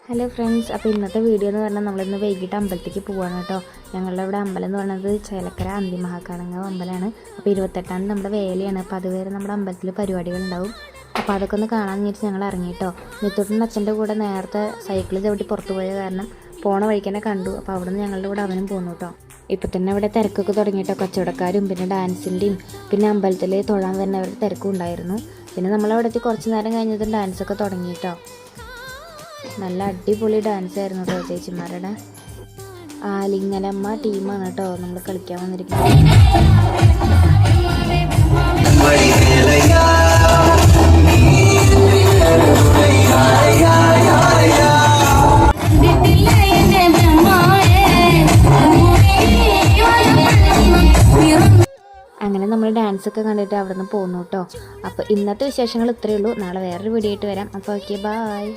Hello friends, അപ്പോൾ ഇന്നത്തെ video എന്ന് പറഞ്ഞാൽ നമ്മളിന്ന് വൈകിട്ട് അമ്പലത്തേക്ക് പോവാണ് കേട്ടോ. ഞങ്ങളുടെ ഇവിടെ അമ്പലം എന്ന് പറയുന്നത് ചേലക്കര അന്തിമഹാകാളങ്ങ അമ്പലമാണ്. അപ്പോൾ 28-ാം തീയതി നമ്മുടെ വേലയാണ്. അപ്പോൾ അതുവരെ നമ്മുടെ അമ്പലത്തിൽ പരിപാടികളുണ്ടാവും. അപ്പോൾ അതൊക്കെ ഒന്ന് കാണാൻ വേണ്ടിയിട്ട് ഞങ്ങൾ ഇറങ്ങി കേട്ടോ. മിത്തുട്ടൻ അച്ഛൻ്റെ കൂടെ നേരത്തെ സൈക്കിൾ ചവിട്ടി പുറത്തു പോയ കാരണം പോണ വഴിക്ക് തന്നെ കണ്ടു. അപ്പോൾ അവിടെ നിന്ന് ഞങ്ങളുടെ കൂടെ അവനും പോന്നു കേട്ടോ. ഇപ്പോൾ തന്നെ ഇവിടെ തിരക്കൊക്കെ തുടങ്ങിയിട്ടോ. കച്ചവടക്കാരും പിന്നെ ഡാൻസിൻ്റെയും പിന്നെ അമ്പലത്തിൽ തൊഴാൻ വരുന്നവരുടെ തിരക്കും ഉണ്ടായിരുന്നു. പിന്നെ നമ്മളവിടെ എത്തി കുറച്ച് നേരം കഴിഞ്ഞതും ഡാൻസൊക്കെ തുടങ്ങി കേട്ടോ. നല്ല അടിപൊളി ഡാൻസ് ആയിരുന്നു കേട്ടോ. ചേച്ചിമാരുടെ ആലിങ്ങനമ്മ ടീമാണ് കേട്ടോ നമ്മൾ കളിക്കാൻ വന്നിരിക്കുന്നത്. അങ്ങനെ നമ്മൾ ഡാൻസൊക്കെ കണ്ടിട്ട് അവിടെ നിന്ന് പോന്നു കേട്ടോ. അപ്പോൾ ഇന്നത്തെ വിശേഷങ്ങൾ ഇത്രയേ ഉള്ളൂ. നാളെ വേറൊരു വീഡിയോ ആയിട്ട് വരാം. അപ്പോൾ ഓക്കെ, ബായ്.